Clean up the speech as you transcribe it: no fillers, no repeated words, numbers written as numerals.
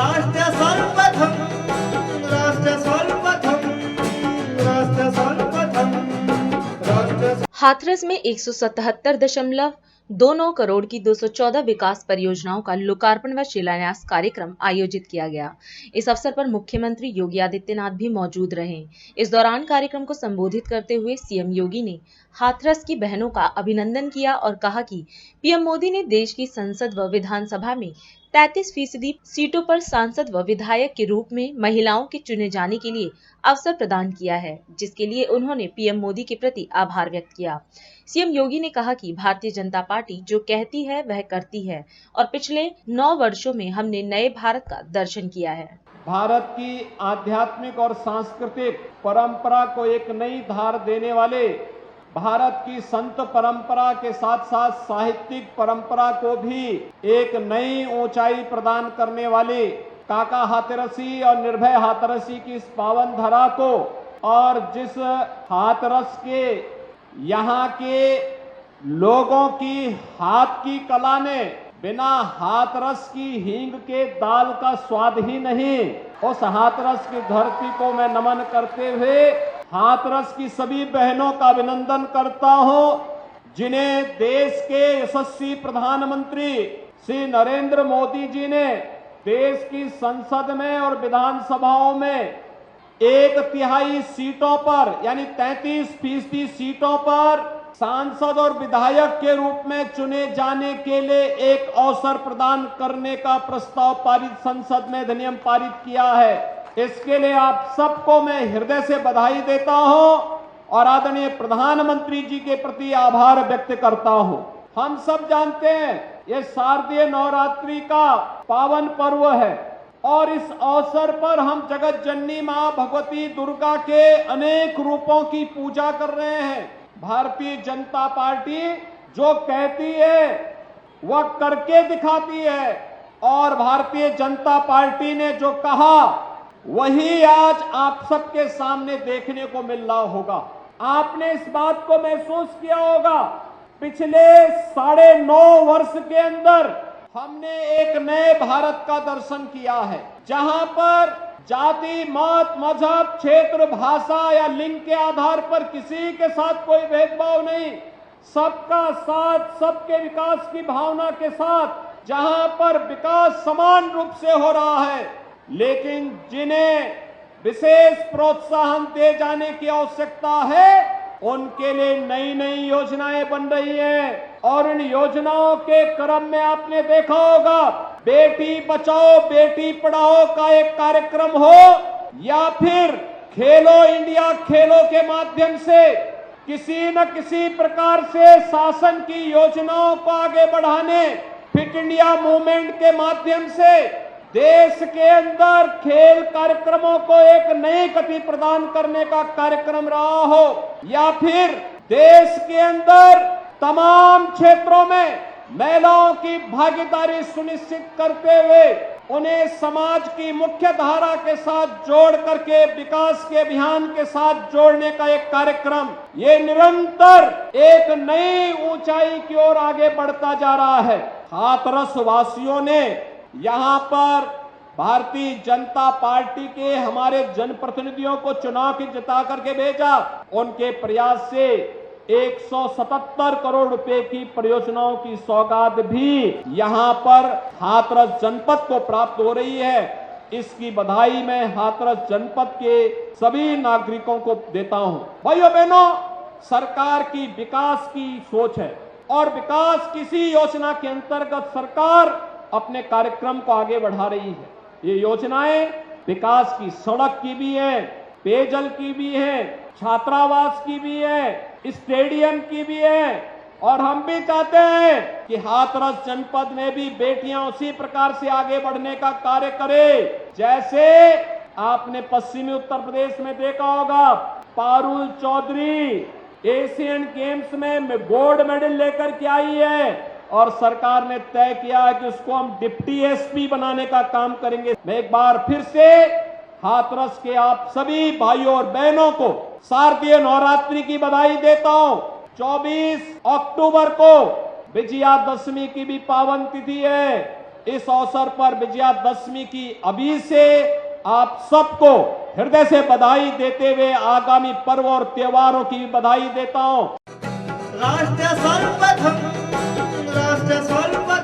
राष्ट्र सर्वप्रथम राष्ट्र सर्वप्रथम राष्ट्र सर्वप्रथम राष्ट्र। हाथरस में 177.29 करोड़ की 214 विकास परियोजनाओं का लोकार्पण व शिलान्यास कार्यक्रम आयोजित किया गया। इस अवसर पर मुख्यमंत्री योगी आदित्यनाथ भी मौजूद रहे। इस दौरान कार्यक्रम को संबोधित करते हुए सीएम योगी ने हाथरस की बहनों का अभिनंदन किया और कहा कि पीएम मोदी ने देश की संसद व विधानसभा में 33% सीटों पर सांसद व विधायक के रूप में महिलाओं के चुने जाने के लिए अवसर प्रदान किया है, जिसके लिए उन्होंने पीएम मोदी के प्रति आभार व्यक्त किया। सीएम योगी ने कहा कि भारतीय जनता पार्टी जो कहती है वह करती है और पिछले 9 वर्षों में हमने नए भारत का दर्शन किया है। भारत की आध्यात्मिक और सांस्कृतिक परंपरा को एक नई धार देने वाले, भारत की संत परंपरा के साथ साथ साहित्यिक परंपरा को भी एक नई ऊंचाई प्रदान करने वाले काका हाथरसी और निर्भय हाथरसी की इस पावन धरा को, और जिस हाथरस के यहाँ के लोगों की हाथ की कला ने बिना हाथरस की हींग के दाल का स्वाद ही नहीं, उस हाथरस की धरती को मैं नमन करते हुए हाथरस की सभी बहनों का अभिनंदन करता हूं, जिन्हें देश के यशस्वी प्रधानमंत्री श्री नरेंद्र मोदी जी ने देश की संसद में और विधानसभाओं में 1/3 सीटों पर यानी 33% सीटों पर सांसद और विधायक के रूप में चुने जाने के लिए एक अवसर प्रदान करने का प्रस्ताव पारित संसद में अधिनियम पारित किया है। इसके लिए आप सबको मैं हृदय से बधाई देता हूं और आदरणीय प्रधानमंत्री जी के प्रति आभार व्यक्त करता हूं। हम सब जानते हैं ये शारदीय नवरात्रि का पावन पर्व है और इस अवसर पर हम जगत जननी मां भगवती दुर्गा के अनेक रूपों की पूजा कर रहे हैं। भारतीय जनता पार्टी जो कहती है वह करके दिखाती है और भारतीय जनता पार्टी ने जो कहा वही आज आप सबके सामने देखने को मिल रहा होगा। आपने इस बात को महसूस किया होगा, पिछले 9.5 वर्ष के अंदर हमने एक नए भारत का दर्शन किया है, जहां पर जाति, मत, मजहब, क्षेत्र, भाषा या लिंग के आधार पर किसी के साथ कोई भेदभाव नहीं, सबका साथ, सबके विकास की भावना के साथ जहां पर विकास समान रूप से हो रहा है, लेकिन जिन्हें विशेष प्रोत्साहन दे जाने की आवश्यकता है उनके लिए नई नई योजनाएं बन रही हैं और इन योजनाओं के क्रम में आपने देखा होगा बेटी बचाओ बेटी पढ़ाओ का एक कार्यक्रम हो या फिर खेलो इंडिया खेलों के माध्यम से किसी न किसी प्रकार से शासन की योजनाओं को आगे बढ़ाने, फिट इंडिया मूवमेंट के माध्यम से देश के अंदर खेल कार्यक्रमों को एक नई गति प्रदान करने का कार्यक्रम रहा हो या फिर देश के अंदर तमाम क्षेत्रों में महिलाओं की भागीदारी सुनिश्चित करते हुए उन्हें समाज की मुख्य धारा के साथ जोड़ करके विकास के अभियान के साथ जोड़ने का एक कार्यक्रम, ये निरंतर एक नई ऊंचाई की ओर आगे बढ़ता जा रहा है। हाथरस वासियों ने यहाँ पर भारतीय जनता पार्टी के हमारे जनप्रतिनिधियों को चुनाव की जिता करके भेजा, उनके प्रयास से 177 करोड़ रुपए की परियोजनाओं की सौगात भी यहाँ पर हाथरस जनपद को प्राप्त हो रही है। इसकी बधाई मैं हाथरस जनपद के सभी नागरिकों को देता हूँ। भाइयों बहनों, सरकार की विकास की सोच है और विकास किसी योजना के अंतर्गत सरकार अपने कार्यक्रम को आगे बढ़ा रही है। ये योजनाएं विकास की सड़क की भी है, पेयजल की भी है, छात्रावास की भी है, स्टेडियम की भी है और हम भी चाहते हैं कि हाथरस जनपद में भी बेटियां उसी प्रकार से आगे बढ़ने का कार्य करे। जैसे आपने पश्चिमी उत्तर प्रदेश में देखा होगा, पारुल चौधरी एशियन गेम्स में गोल्ड मेडल लेकर के आई है और सरकार ने तय किया है कि उसको हम डिप्टी एसपी बनाने का काम करेंगे। मैं एक बार फिर से हाथरस के आप सभी भाइयों और बहनों को शारदीय नवरात्रि की बधाई देता हूं। 24 अक्टूबर को विजयादशमी की भी पावन तिथि है इस अवसर पर विजयादशमी की अभी से आप सबको हृदय से बधाई देते हुए आगामी पर्व और त्योहारों की भी बधाई देता हूं। राष्ट्र सर्वप्रथम, राष्ट्र सर्वप्रथम।